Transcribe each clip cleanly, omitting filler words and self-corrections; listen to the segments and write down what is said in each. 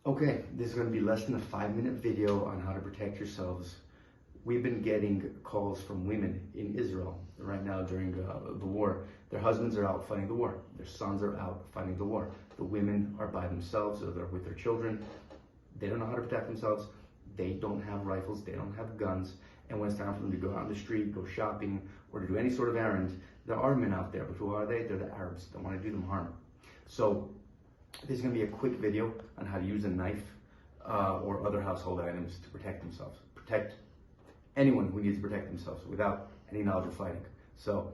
Okay, this is going to be less than a 5-minute video on how to protect yourselves. We've been getting calls from women in Israel right now during the war. Their husbands are out fighting the war. Their sons are out fighting the war. The women are by themselves or they're with their children. They don't know how to protect themselves. They don't have rifles. They don't have guns. And when it's time for them to go out on the street, go shopping, or to do any sort of errand, there are men out there. But who are they? They're the Arabs. They want to do them harm. So this is going to be a quick video on how to use a knife or other household items to protect themselves. Protect anyone who needs to protect themselves without any knowledge of fighting. So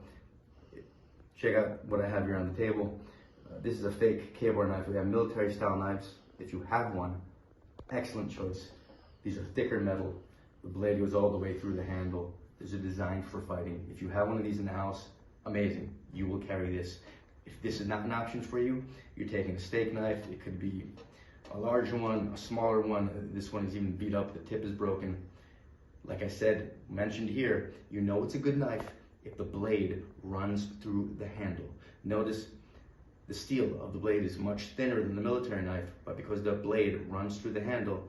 check out what I have here on the table. This is a fake K-bar knife. We have military style knives. If you have one, excellent choice. These are thicker metal. The blade goes all the way through the handle. These are designed for fighting. If you have one of these in the house, amazing. You will carry this. If this is not an option for you, you're taking a steak knife. It could be a larger one, a smaller one. This one is even beat up. The tip is broken. Like I said, mentioned here, you know it's a good knife if the blade runs through the handle. Notice the steel of the blade is much thinner than the military knife, but because the blade runs through the handle,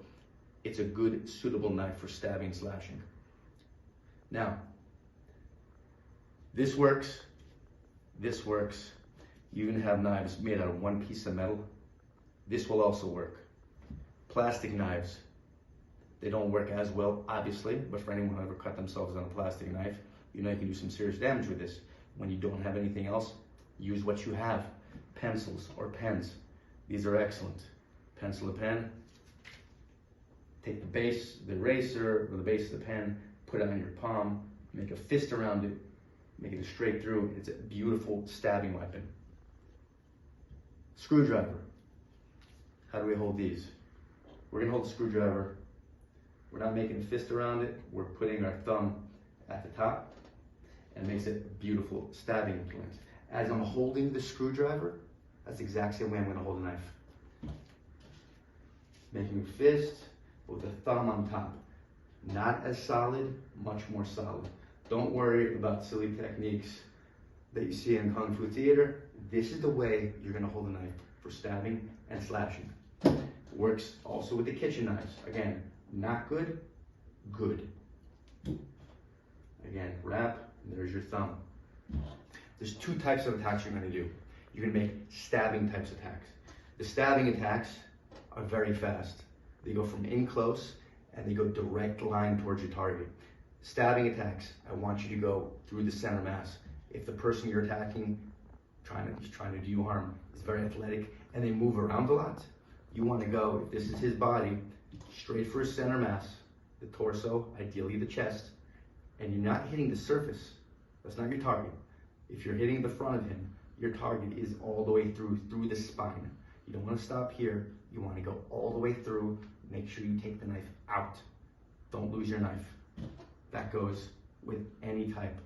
it's a good, suitable knife for stabbing and slashing. Now, this works. This works. You even have knives made out of one piece of metal. This will also work. Plastic knives, they don't work as well, obviously, but for anyone who ever cut themselves on a plastic knife, you know you can do some serious damage with this. When you don't have anything else, use what you have. Pencils or pens, these are excellent. Pencil or pen, take the base, the eraser, or the base of the pen, put it on your palm, make a fist around it, make it straight through. It's a beautiful stabbing weapon. Screwdriver. How do we hold these? We're gonna hold the screwdriver. We're not making a fist around it. We're putting our thumb at the top, and it makes it a beautiful stabbing implement. As I'm holding the screwdriver, that's the exact same way I'm gonna hold a knife. Making a fist with the thumb on top. Not as solid, much more solid. Don't worry about silly techniques that you see in Kung Fu theater. This is the way you're gonna hold a knife for stabbing and slashing. Works also with the kitchen knives. Again, not good, good. Again, wrap, and there's your thumb. There's two types of attacks you're gonna do. You're gonna make stabbing types of attacks. The stabbing attacks are very fast. They go from in close, and they go direct line towards your target. Stabbing attacks, I want you to go through the center mass. If the person you're attacking is trying to do you harm, is very athletic, and they move around a lot, you want to go, if this is his body, straight for his center mass, the torso, ideally the chest, and you're not hitting the surface. That's not your target. If you're hitting the front of him, your target is all the way through the spine. You don't want to stop here. You want to go all the way through. Make sure you take the knife out. Don't lose your knife. That goes with any type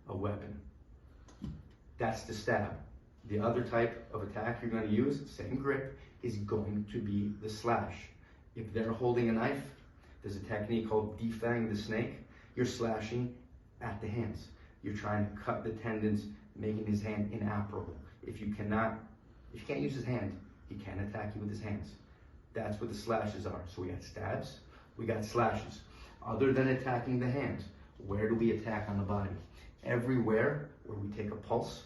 of weapon. That's the stab. The other type of attack you're going to use, same grip, is going to be the slash. If they're holding a knife, there's a technique called defanging the snake. You're slashing at the hands. You're trying to cut the tendons, making his hand inoperable. If you can't use his hand, he can attack you with his hands. That's what the slashes are. So we got stabs, we got slashes. Other than attacking the hands, where do we attack on the body? Everywhere where we take a pulse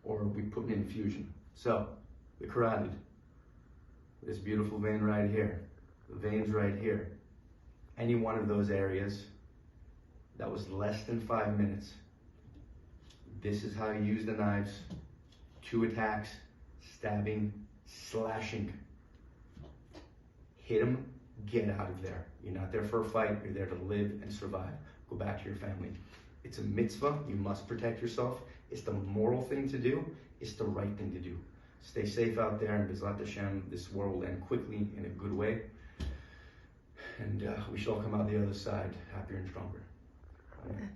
or we put an infusion. So the carotid, this beautiful vein right here, the veins right here. Any one of those areas, that was less than 5 minutes. This is how you use the knives. 2 attacks, stabbing, slashing. Hit them, get out of there. You're not there for a fight, you're there to live and survive. Go back to your family. It's a mitzvah, you must protect yourself. It's the moral thing to do, it's the right thing to do. Stay safe out there, and B'ezrat Hashem, this war will end quickly in a good way. And we shall come out the other side happier and stronger. Amen.